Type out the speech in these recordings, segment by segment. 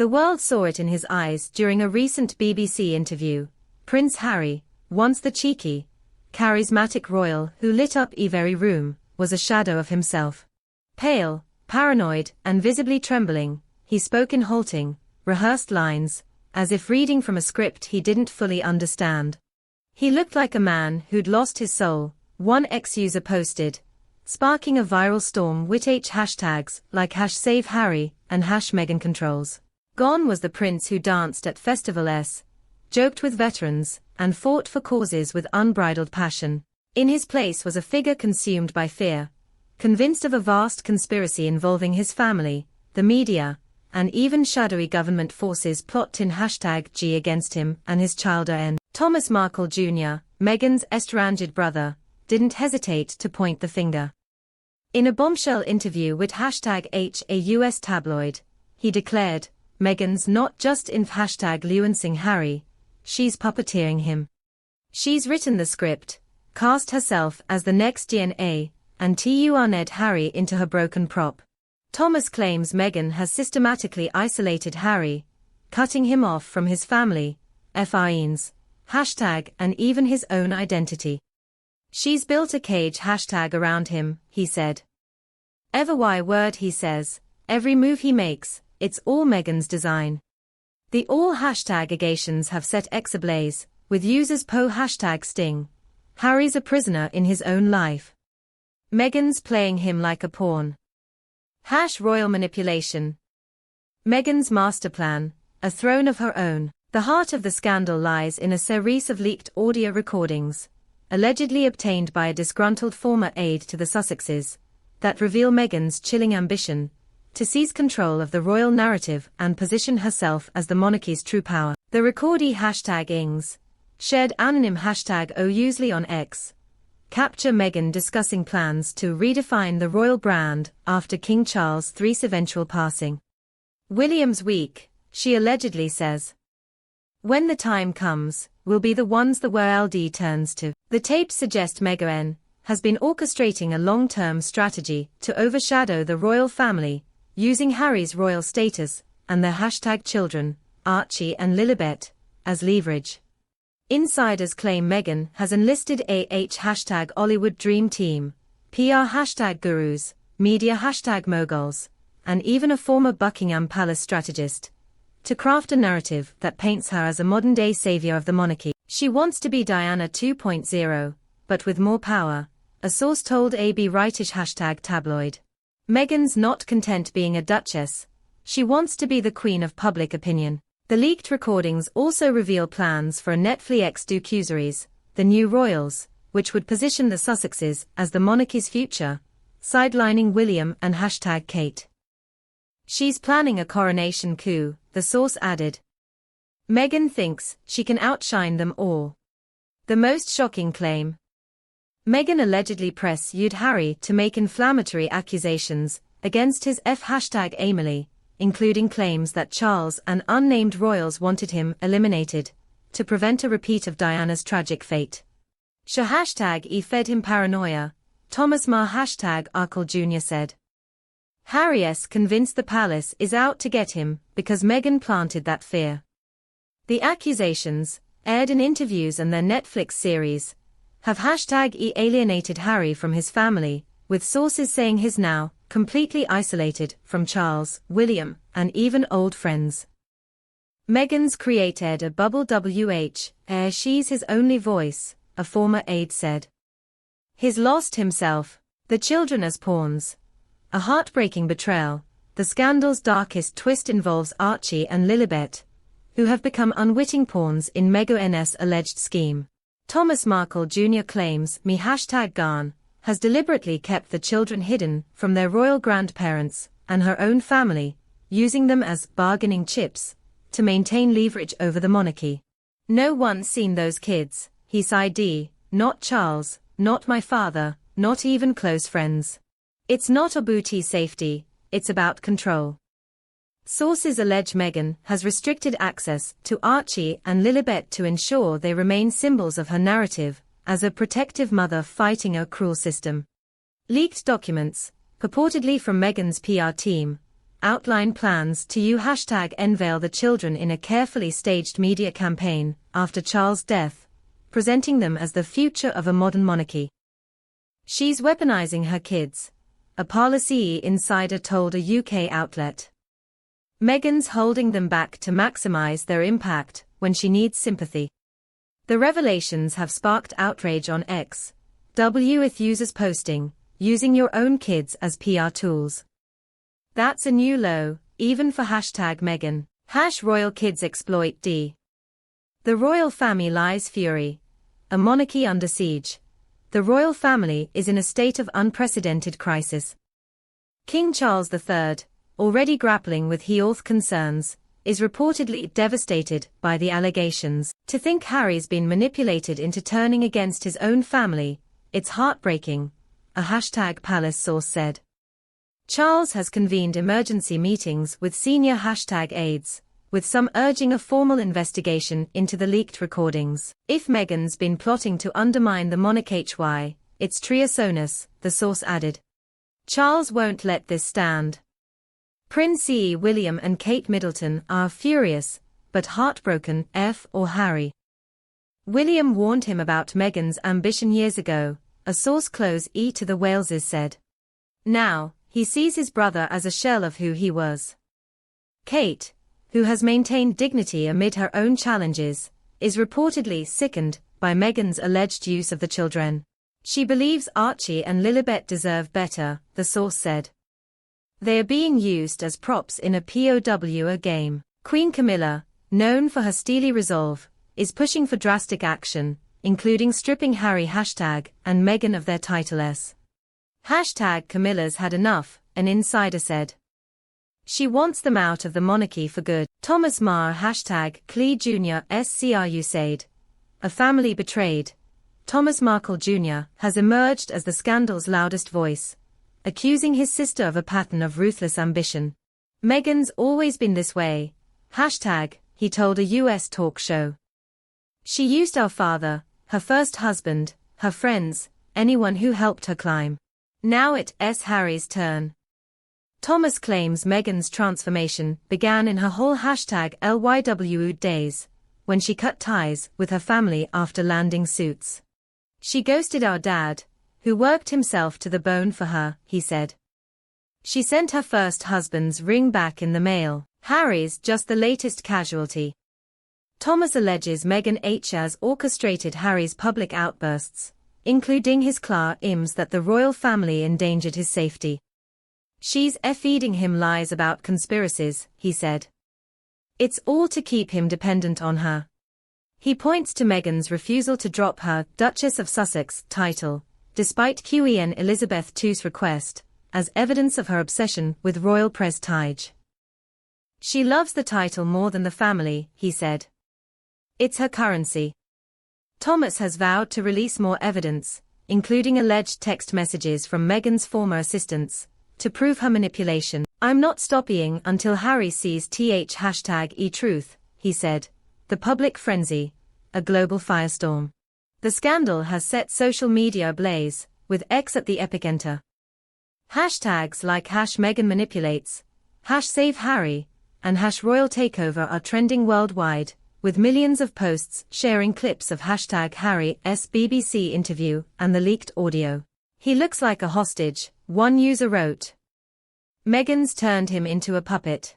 The world saw it in his eyes during a recent BBC interview. Prince Harry, once the cheeky, charismatic royal who lit up every room, was a shadow of himself. Pale, paranoid, and visibly trembling, he spoke in halting, rehearsed lines, as if reading from a script he didn't fully understand. He looked like a man who'd lost his soul, one ex-user posted, sparking a viral storm with hashtags like #SaveHarry and #MeghanControls. Gone was the prince who danced at festivals, joked with veterans, and fought for causes with unbridled passion. In his place was a figure consumed by fear, convinced of a vast conspiracy involving his family, the media, and even shadowy government forces plotting #G against him and his child. Thomas Markle Jr., Meghan's estranged brother, didn't hesitate to point the finger. In a bombshell interview with #H, a US tabloid, he declared, "Meghan's not just influencing Harry, she's puppeteering him. She's written the script, cast herself as the next DNA, and turned Harry into her broken prop." Thomas claims Meghan has systematically isolated Harry, cutting him off from his family, friends, and even his own identity. "She's built a cage around him," he said. Every word he says, every move he makes, it's all Meghan's design. The all #agations have set X ablaze, with users #sting. Harry's a prisoner in his own life. Meghan's playing him like a pawn. Royal manipulation. Meghan's master plan, a throne of her own. The heart of the scandal lies in a series of leaked audio recordings, allegedly obtained by a disgruntled former aide to the Sussexes, that reveal Meghan's chilling ambition to seize control of the royal narrative and position herself as the monarchy's true power. The recordee #ings, shared anonym #O usually on X, capture Meghan discussing plans to redefine the royal brand after King Charles III's eventual passing. "William's weak," she allegedly says. "When the time comes, we'll be the ones the world turns to." The tapes suggest Meghan has been orchestrating a long-term strategy to overshadow the royal family, using Harry's royal status and their #children, Archie and Lilibet, as leverage. Insiders claim Meghan has enlisted a #Hollywood Dream Team, PR #gurus, media #moguls, and even a former Buckingham Palace strategist, to craft a narrative that paints her as a modern-day savior of the monarchy. She wants to be Diana 2.0, but with more power, a source told AB rightish #tabloid. Meghan's not content being a duchess, she wants to be the queen of public opinion. The leaked recordings also reveal plans for a Netflix docuseries, The New Royals, which would position the Sussexes as the monarchy's future, sidelining William and #Kate. She's planning a coronation coup, the source added. Meghan thinks she can outshine them all. The most shocking claim. Meghan allegedly pressured Harry to make inflammatory accusations against his #Emily, including claims that Charles and unnamed royals wanted him eliminated to prevent a repeat of Diana's tragic fate. She fed him paranoia, Thomas Markle Jr. said. Harry's convinced the palace is out to get him because Meghan planted that fear. The accusations, aired in interviews and their Netflix series, have alienated Harry from his family, with sources saying he's now completely isolated from Charles, William, and even old friends. Meghan's created a bubble she's his only voice, a former aide said. He's lost himself, the children as pawns. A heartbreaking betrayal. The scandal's darkest twist involves Archie and Lilibet, who have become unwitting pawns in Meghan's alleged scheme. Thomas Markle Jr. claims Meghan has deliberately kept the children hidden from their royal grandparents and her own family, using them as bargaining chips to maintain leverage over the monarchy. "No one's seen those kids," he said, "not Charles, not my father, not even close friends. It's not about safety, it's about control." Sources allege Meghan has restricted access to Archie and Lilibet to ensure they remain symbols of her narrative as a protective mother fighting a cruel system. Leaked documents, purportedly from Meghan's PR team, outline plans to unveil the children in a carefully staged media campaign after Charles' death, presenting them as the future of a modern monarchy. She's weaponizing her kids, a policy insider told a UK outlet. Meghan's holding them back to maximize their impact when she needs sympathy. The revelations have sparked outrage on X, with users posting, using your own kids as PR tools. That's a new low, even for #Meghan. #Royal kids exploit D. The royal family lies fury. A monarchy under siege. The royal family is in a state of unprecedented crisis. King Charles III, already grappling with health concerns, is reportedly devastated by the allegations. To think Harry's been manipulated into turning against his own family, it's heartbreaking, a #palace source said. Charles has convened emergency meetings with senior #aides, with some urging a formal investigation into the leaked recordings. If Meghan's been plotting to undermine the monarch, it's treasonous, the source added. Charles won't let this stand. Prince William and Kate Middleton are furious, but heartbroken, or Harry. William warned him about Meghan's ambition years ago, a source close to the Waleses said. Now, he sees his brother as a shell of who he was. Kate, who has maintained dignity amid her own challenges, is reportedly sickened by Meghan's alleged use of the children. She believes Archie and Lilibet deserve better, the source said. They are being used as props in a POW game. Queen Camilla, known for her steely resolve, is pushing for drastic action, including stripping Harry and Meghan of their titles. Camilla's had enough, an insider said. She wants them out of the monarchy for good. Thomas Marr #Clee Jr. SCRU said. A family betrayed. Thomas Markle Jr. has emerged as the scandal's loudest voice, accusing his sister of a pattern of ruthless ambition. Meghan's always been this way, he told a US talk show. She used our father, her first husband, her friends, anyone who helped her climb. Now it's Harry's turn. Thomas claims Meghan's transformation began in her whole #LYW days, when she cut ties with her family after landing suits. She ghosted our dad, who worked himself to the bone for her, he said. She sent her first husband's ring back in the mail. Harry's just the latest casualty. Thomas alleges Meghan has orchestrated Harry's public outbursts, including his claims that the royal family endangered his safety. She's feeding him lies about conspiracies, he said. It's all to keep him dependent on her. He points to Meghan's refusal to drop her Duchess of Sussex title, despite Queen Elizabeth II's request, as evidence of her obsession with royal prestige. She loves the title more than the family, he said. It's her currency. Thomas has vowed to release more evidence, including alleged text messages from Meghan's former assistants, to prove her manipulation. I'm not stopping until Harry sees #e-truth, he said. The public frenzy, a global firestorm. The scandal has set social media ablaze, with X at the epicenter. Hashtags like #Meghan manipulates, #Save Harry, and #Royal Takeover are trending worldwide, with millions of posts sharing clips of #Harry's BBC interview and the leaked audio. He looks like a hostage, one user wrote. Meghan's turned him into a puppet.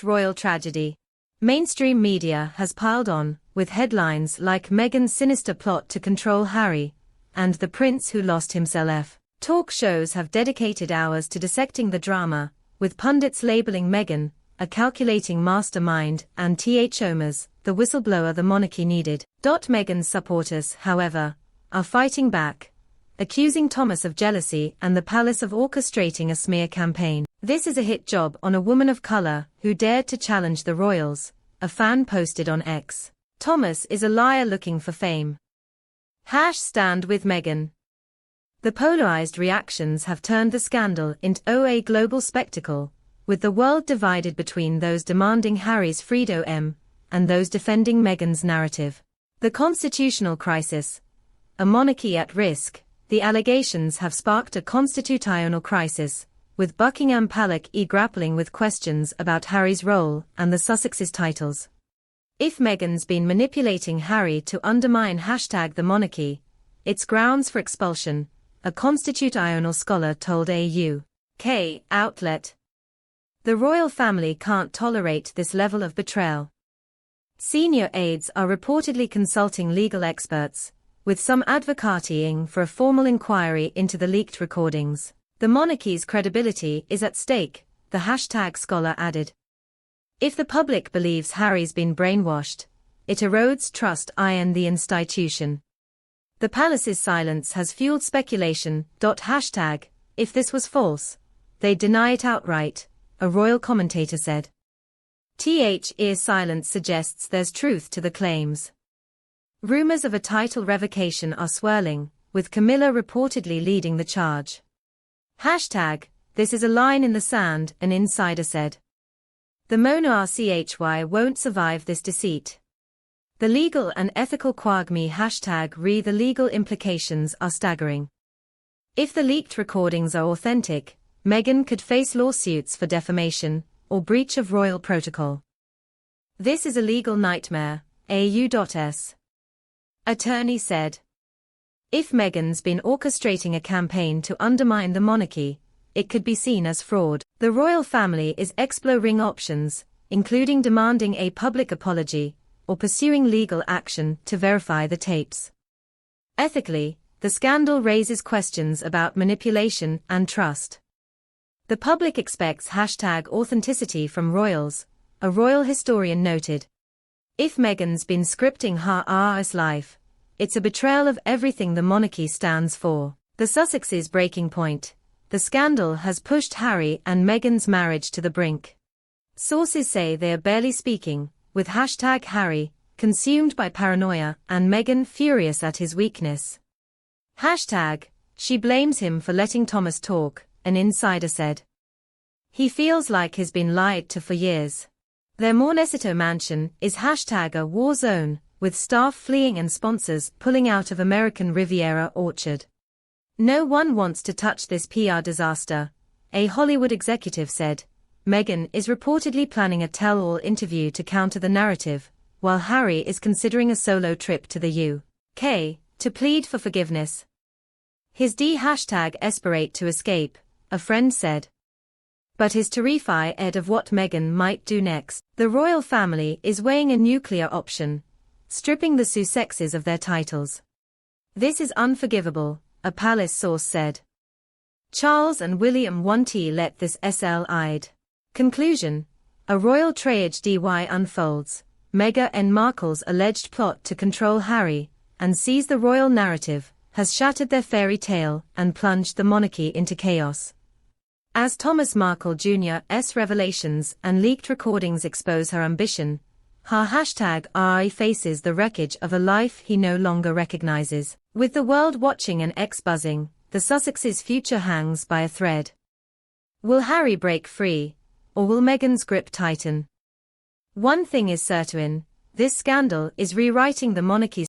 #Royal tragedy. Mainstream media has piled on, with headlines like Meghan's sinister plot to control Harry, and the prince who lost himself. Talk shows have dedicated hours to dissecting the drama, with pundits labeling Meghan a calculating mastermind and Thomas, the whistleblower the monarchy needed. Meghan's supporters, however, are fighting back, accusing Thomas of jealousy and the palace of orchestrating a smear campaign. This is a hit job on a woman of color who dared to challenge the royals, a fan posted on X. Thomas is a liar looking for fame. #Stand with Meghan. The polarized reactions have turned the scandal into a global spectacle, with the world divided between those demanding Harry's freedom and those defending Meghan's narrative. The constitutional crisis. A monarchy at risk. The allegations have sparked a constitutional crisis, with Buckingham Palace grappling with questions about Harry's role and the Sussexes' titles. If Meghan's been manipulating Harry to undermine #the monarchy, it's grounds for expulsion, a constitutional scholar told a UK outlet. The royal family can't tolerate this level of betrayal. Senior aides are reportedly consulting legal experts, with some advocating for a formal inquiry into the leaked recordings. The monarchy's credibility is at stake, the #scholar added. If the public believes Harry's been brainwashed, it erodes trust in the institution. The palace's silence has fueled speculation. If this was false, they'd deny it outright, a royal commentator said. Silence suggests there's truth to the claims. Rumors of a title revocation are swirling, with Camilla reportedly leading the charge. This is a line in the sand, an insider said. The monarchy won't survive this deceit. The legal and ethical quagmire the legal implications are staggering. If the leaked recordings are authentic, Meghan could face lawsuits for defamation or breach of royal protocol. This is a legal nightmare, AU.S. attorney said. If Meghan's been orchestrating a campaign to undermine the monarchy, it could be seen as fraud. The royal family is exploring options, including demanding a public apology or pursuing legal action to verify the tapes. Ethically, the scandal raises questions about manipulation and trust. The public expects #authenticity from royals, a royal historian noted. If Meghan's been scripting her life, it's a betrayal of everything the monarchy stands for. The Sussexes' breaking point. The scandal has pushed Harry and Meghan's marriage to the brink. Sources say they are barely speaking, with #Harry, consumed by paranoia, and Meghan furious at his weakness. She blames him for letting Thomas talk, an insider said. He feels like he's been lied to for years. Their Montecito mansion is #a war zone, with staff fleeing and sponsors pulling out of American Riviera Orchard. No one wants to touch this PR disaster, a Hollywood executive said. Meghan is reportedly planning a tell-all interview to counter the narrative, while Harry is considering a solo trip to the UK to plead for forgiveness. His #aspirate to escape, a friend said. But he's terrified of what Meghan might do next. The royal family is weighing a nuclear option, stripping the Sussexes of their titles. This is unforgivable, a palace source said. Charles and William won't let this slide. Conclusion. A royal tragedy unfolds. Meghan Markle's alleged plot to control Harry and seize the royal narrative has shattered their fairy tale and plunged the monarchy into chaos. As Thomas Markle Jr.'s revelations and leaked recordings expose her ambition, her #I faces the wreckage of a life he no longer recognizes. With the world watching and buzzing, the Sussexes' future hangs by a thread. Will Harry break free, or will Meghan's grip tighten? One thing is certain, this scandal is rewriting the monarchy's